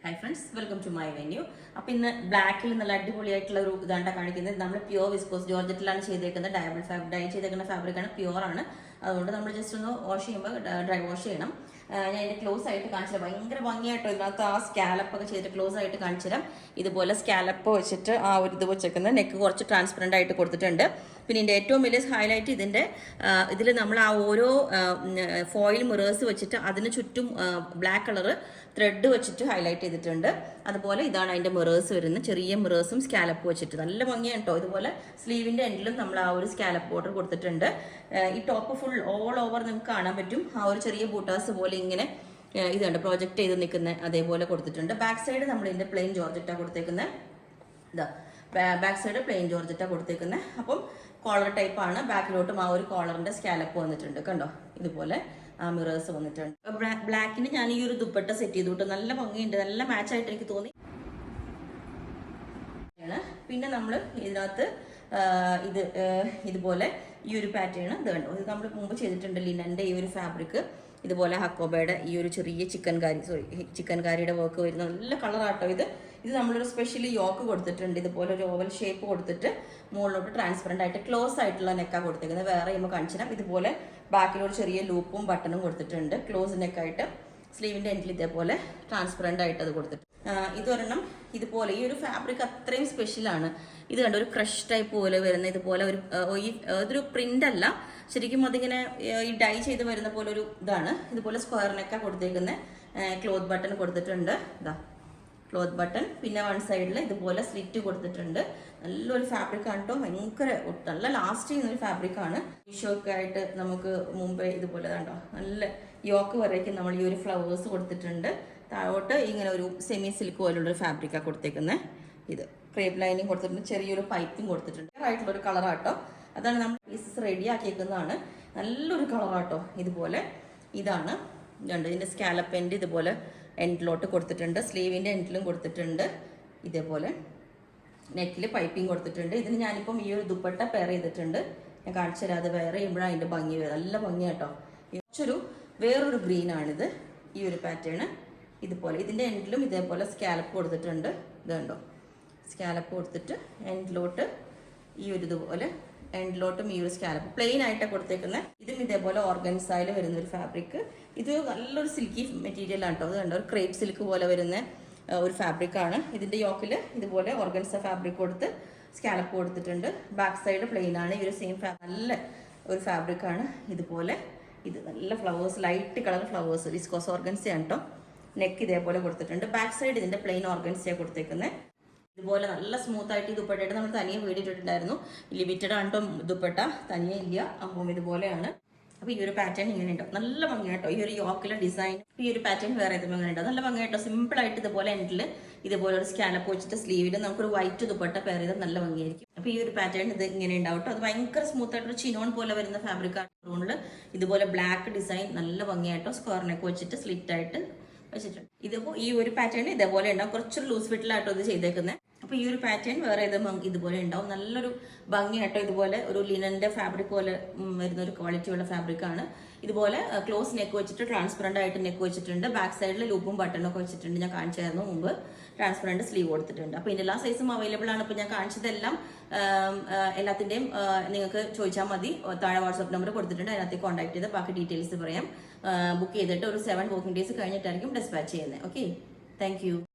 Hi friends, welcome to my venue. അപ്പോൾ ഇന്ന് ബ്ലാക്കിൽ നല്ല അടിപൊളിയായിട്ടുള്ള ഒരു ഇതാണ്ട കാണിക്കുന്നത്. നമ്മൾ പ്യുവർ വിസ്കോസ് ജോർജറ്റിലാണ് ചെയ്തേക്കുന്നത്. ഡൈ ചെയ്തേക്കുന്ന ഫാബ്രിക്കാണ്, പ്യുവർ ആണ്. അതുകൊണ്ട് നമ്മൾ ജസ്റ്റ് ഒന്ന് വാഷ് ചെയ്യുമ്പോൾ ഡ്രൈ വാഷ് ചെയ്യണം. ഞാൻ ഇതിൻ്റെ ക്ലോസ് ആയിട്ട് കാണിച്ചു തരാം. ഭയങ്കര ഭംഗിയായിട്ടോ ഇതിനകത്ത് ആ സ്കാലപ്പൊക്കെ ചെയ്തിട്ട് ക്ലോസ് ആയിട്ട് കാണിച്ചു തരാം. ഇതുപോലെ സ്കാലപ്പ് വെച്ചിട്ട് ആ ഒരു ഇത് വെച്ചേക്കുന്നത് നെക്ക് കുറച്ച് ട്രാൻസ്പെറൻ്റ് ആയിട്ട് കൊടുത്തിട്ടുണ്ട്. പിന്നെ ഇതിൻ്റെ ഏറ്റവും വലിയ ഹൈലൈറ്റ് ഇതിൽ നമ്മൾ ആ ഓരോ ഫോയിൽ മിറേഴ്സ് വെച്ചിട്ട് അതിന് ചുറ്റും ബ്ലാക്ക് കളറ് ത്രെഡ് വെച്ചിട്ട് ഹൈലൈറ്റ് ചെയ്തിട്ടുണ്ട്. അതുപോലെ ഇതാണ് അതിൻ്റെ മിറേഴ്സ് വരുന്നത്, ചെറിയ മിറേഴ്സും സ്കാലപ്പ് വെച്ചിട്ട് നല്ല ഭംഗിയാണ് കേട്ടോ. ഇതുപോലെ സ്ലീവിൻ്റെ എൻഡിലും നമ്മൾ ആ ഒരു സ്കാലപ്പ് ബോർഡർ കൊടുത്തിട്ടുണ്ട്. ഈ ടോപ്പ് ഫുൾ ഓൾ ഓവർ നിങ്ങൾക്ക് കാണാൻ പറ്റും. ആ ഒരു ചെറിയ ബൂട്ടാസ് പോലെ ഇങ്ങനെ ഇതുണ്ട് പ്രൊജക്റ്റ് ചെയ്ത് നിൽക്കുന്ന അതേപോലെ കൊടുത്തിട്ടുണ്ട്. ബാക്ക് സൈഡ് നമ്മൾ ഇതിൻ്റെ പ്ലെയിൻ ജോർജറ്റാണ് കൊടുത്തേക്കുന്നത്. ഇതാ ബാക്ക് സൈഡ് പ്ലെയിൻ ജോർജറ്റാണ് കൊടുത്തേക്കുന്നത്. അപ്പം കോളർ ടൈപ്പാണ്. ബാക്കിലോട്ടും ആ ഒരു കോളറിൻ്റെ സ്കാലപ്പ് വന്നിട്ടുണ്ട് കണ്ടോ. ഇതുപോലെ ആ മിറേഴ്സ് വന്നിട്ടുണ്ട്. ബ്ലാക്കിന് ഞാൻ ഈ ഒരു ദുപ്പട്ട സെറ്റ് ചെയ്തിട്ട് നല്ല ഭംഗിയുണ്ട്, നല്ല മാച്ചായിട്ട് എനിക്ക് തോന്നി. പിന്നെ നമ്മൾ ഇതിനകത്ത് ഇതുപോലെ ഈ ഒരു പാറ്റേൺ ഇത് കണ്ടോ, ഇത് നമ്മൾ മുമ്പ് ചെയ്തിട്ടുണ്ട്. ലിനൻ്റെ ഈ ഒരു ഫാബ്രിക് ഇതുപോലെ ഹക്കോബയുടെ ഈ ഒരു ചെറിയ ചിക്കൻ കാരിയുടെ വർക്ക് വരുന്ന നല്ല കളറാട്ടോ. ഇത് നമ്മളൊരു സ്പെഷ്യലി യോക്ക് കൊടുത്തിട്ടുണ്ട്. ഇതുപോലെ ഒരു ഓവൽ ഷേപ്പ് കൊടുത്തിട്ട് മുകളിലോട്ട് ട്രാൻസ്പെറൻ്റ് ആയിട്ട് ക്ലോസ് ആയിട്ടുള്ള നെക്കാണ് കൊടുത്തേക്കുന്നത്. വേറെ നമ്മൾ കാണിച്ചു തരാം. ഇതുപോലെ ബാക്കിലൊരു ചെറിയ ലൂപ്പും ബട്ടണും കൊടുത്തിട്ടുണ്ട്. ക്ലോസ് നെക്കായിട്ട് സ്ലീവിൻ്റെ എൻഡിൽ ഇതേപോലെ ട്രാൻസ്പെറൻ്റ് ആയിട്ട് അത് കൊടുത്തിട്ട് ഇതൊരെണ്ണം ഇതുപോലെ. ഈ ഒരു ഫാബ്രിക് അത്രയും സ്പെഷ്യലാണ്. ഇത് കണ്ട ഒരു ക്രഷ് ടൈപ്പ് പോലെ വരുന്ന ഇതുപോലെ ഇതൊരു പ്രിന്റ് അല്ല, ശരിക്കും അതിങ്ങനെ ഈ ഡൈ ചെയ്ത് വരുന്ന പോലെ ഒരു ഇതാണ്. ഇതുപോലെ സ്ക്വയറിനൊക്കെ കൊടുത്തേക്കുന്ന ക്ലോത്ത് ബട്ടൺ കൊടുത്തിട്ടുണ്ട്. ഇതാ ക്ലോത്ത് ബട്ടൺ. പിന്നെ വൺ സൈഡിൽ ഇതുപോലെ സ്ലിറ്റ് കൊടുത്തിട്ടുണ്ട്. നല്ലൊരു ഫാബ്രിക്കാണ് കേട്ടോ. ഭയങ്കര നല്ല ലാസ്റ്റ് ചെയ്യുന്നൊരു ഫാബ്രിക്കാണ്. മീഷോക്കെ ആയിട്ട് നമുക്ക് മുമ്പേ ഇതുപോലെ കണ്ടോ നല്ല യോക്ക് വരയ്ക്കും നമ്മൾ ഈ ഒരു ഫ്ലവേഴ്സ് കൊടുത്തിട്ടുണ്ട്. താഴോട്ട് ഇങ്ങനെ ഒരു സെമി സിൽക്ക് പോലുള്ളൊരു ഫാബ്രിക്കാണ് കൊടുത്തേക്കുന്നത്. ഇത് ക്രേപ്പ് ലൈനിങ് കൊടുത്തിട്ടുണ്ട്, ചെറിയൊരു പൈപ്പിംഗ് കൊടുത്തിട്ടുണ്ട്. ആയിട്ടുള്ളൊരു കളറാട്ടോ. അതാണ് നമ്മൾ പീസസ് റെഡി ആക്കിയേക്കുന്നതാണ്. നല്ലൊരു കളറാട്ടോ. ഇതുപോലെ ഇതാണ് രണ്ട്. ഇതിൻ്റെ സ്കാലപ്പ് എൻഡ് ഇതുപോലെ എൻഡിലോട്ട് കൊടുത്തിട്ടുണ്ട്. സ്ലീവിൻ്റെ എൻഡിലും കൊടുത്തിട്ടുണ്ട്. ഇതേപോലെ നെക്കിൽ പൈപ്പിംഗ് കൊടുത്തിട്ടുണ്ട്. ഇതിന് ഞാനിപ്പം ഈ ഒരു ദുപ്പട്ട പെയർ ചെയ്തിട്ടുണ്ട്. ഞാൻ കാണിച്ചു തരാം. അത് വേറെ ചെയ്യുമ്പോഴാണ് അതിൻ്റെ ഭംഗി വരും. നല്ല ഭംഗിയാട്ടോ. വേറൊരു ഗ്രീനാണിത്. ഈ ഒരു പാറ്റേൺ ഇതുപോലെ ഇതിൻ്റെ എൻഡിലും ഇതേപോലെ സ്കാലപ്പ് കൊടുത്തിട്ടുണ്ട്. ഇത് കണ്ടോ, സ്കാലപ്പ് കൊടുത്തിട്ട് എൻഡിലോട്ട് ഈ ഒരു ഇതുപോലെ എൻഡിലോട്ടും ഈ ഒരു സ്കാലപ്പ് പ്ലെയിൻ ആയിട്ടാണ് കൊടുത്തേക്കുന്നത്. ഇതും ഇതേപോലെ ഓർഗൻസായിൽ വരുന്ന ഒരു ഫാബ്രിക്. ഇത് നല്ലൊരു സിൽക്കി മെറ്റീരിയൽ ആണ് കേട്ടോ. അത് കണ്ടോ, ഒരു ക്രേപ്പ് സിൽക്ക് പോലെ വരുന്ന ഒരു ഫാബ്രിക്കാണ്. ഇതിൻ്റെ യോക്കിൽ ഇതുപോലെ ഓർഗൻസ ഫാബ്രിക് കൊടുത്ത് സ്കാലപ്പ് കൊടുത്തിട്ടുണ്ട്. ബാക്ക് സൈഡ് പ്ലെയിൻ ആണ്. ഈ ഒരു സെയിം നല്ല ഒരു ഫാബ്രിക്കാണ്. ഇതുപോലെ ഇത് നല്ല flowers, light colour flowers, viscose ഓർഗൻസയാണ് കേട്ടോ. നെക്ക് ഇതേപോലെ കൊടുത്തിട്ടുണ്ട്. ബാക്ക് സൈഡ് ഇതിൻ്റെ പ്ലെയിൻ ഓർഗൻസയാണ് കൊടുത്തേക്കുന്നത്. ഇതുപോലെ നല്ല സ്മൂത്ത് ആയിട്ട് ഈ ദുപ്പട്ടയുടെ നമ്മൾ തനിയെ വീടിട്ടിട്ടുണ്ടായിരുന്നു. ലിമിറ്റഡ് ആണ് കേട്ടോ ദുപ്പട്ട, തനിയെ ഇല്ല. അപ്പം ഇതുപോലെയാണ്. അപ്പോൾ ഈ ഒരു പാറ്റേൺ ഇങ്ങനെ ഉണ്ടാവും. നല്ല ഭംഗിയായിട്ടോ. ഈ ഒരു യോക്കിലെ ഡിസൈൻ ഈ ഒരു പാറ്റേൺ വേറെ ഏതും അങ്ങനെ ഉണ്ടാവും. നല്ല ഭംഗിയായിട്ടോ. സിമ്പിളായിട്ട് ഇതുപോലെ എൻഡിൽ ഇതുപോലെ ഒരു സ്കാലപ്പ് വെച്ചിട്ട് സ്ലീവിൽ നമുക്കൊരു വൈറ്റ് ദുപ്പട്ട പെയർ ചെയ്താൽ നല്ല ഭംഗിയായിരിക്കും. അപ്പോൾ ഈ ഒരു പാറ്റേൺ ഇത് ഇങ്ങനെ ഉണ്ടാവും കേട്ടോ. അത് ഭയങ്കര സ്മൂത്ത് ആയിട്ടൊരു ചിനോൺ പോലെ വരുന്ന ഫാബ്രിക്കാണ്. അതുകൊണ്ട് ഇതുപോലെ ബ്ലാക്ക് ഡിസൈൻ നല്ല ഭംഗിയായിട്ടോ സ്ക്വയറിനൊക്കെ വെച്ചിട്ട് സ്ലിറ്റ് ആയിട്ട് വെച്ചിട്ടുണ്ട്. ഇതിപ്പോൾ ഈ ഒരു പാറ്റേൺ ഇതേപോലെ ഉണ്ടാവും. കുറച്ചൊരു ലൂസ് ഫിറ്റിലായിട്ടോ ഇത് ചെയ്തേക്കുന്നത്. അപ്പോൾ ഈ ഒരു പാറ്റേൺ വേറെ ഏതും ഇതുപോലെ ഉണ്ടാവും. നല്ലൊരു ഭംഗിയായിട്ടോ. ഇതുപോലെ ഒരു ലിനൻ്റെ ഫാബ്രിക് പോലെ വരുന്ന ഒരു ക്വാളിറ്റിയുള്ള ഫാബ്രിക്കാണ്. ഇതുപോലെ ക്ലോസ് നെക്ക് വെച്ചിട്ട് ട്രാൻസ്പെറൻ്റ് ആയിട്ട് നെക്ക് വെച്ചിട്ടുണ്ട്. ബാക്ക് സൈഡിൽ ലൂപ്പും ബട്ടണൊക്കെ വെച്ചിട്ടുണ്ട്. ഞാൻ കാണിച്ചായിരുന്നു മുമ്പ്. ട്രാൻസ്പെറൻറ്റ് സ്ലീവ് കൊടുത്തിട്ടുണ്ട്. അപ്പോൾ ഇതിൻ്റെ എല്ലാ സൈസും അവൈലബിൾ ആണ്. അപ്പോൾ ഞാൻ കാണിച്ചതെല്ലാം എല്ലാത്തിൻ്റെയും നിങ്ങൾക്ക് ചോദിച്ചാൽ മതി. താഴെ വാട്സാപ്പ് നമ്പർ കൊടുത്തിട്ടുണ്ട്. അതിനകത്ത് കോൺടാക്ട് ചെയ്ത് ബാക്കി ഡീറ്റെയിൽസ് പറയാം. ബുക്ക് ചെയ്തിട്ട് ഒരു 7 വർക്കിംഗ് ഡേയ്സ് കഴിഞ്ഞിട്ടായിരിക്കും ഡിസ്പാച്ച് ചെയ്യുന്നത്. Okay, thank you.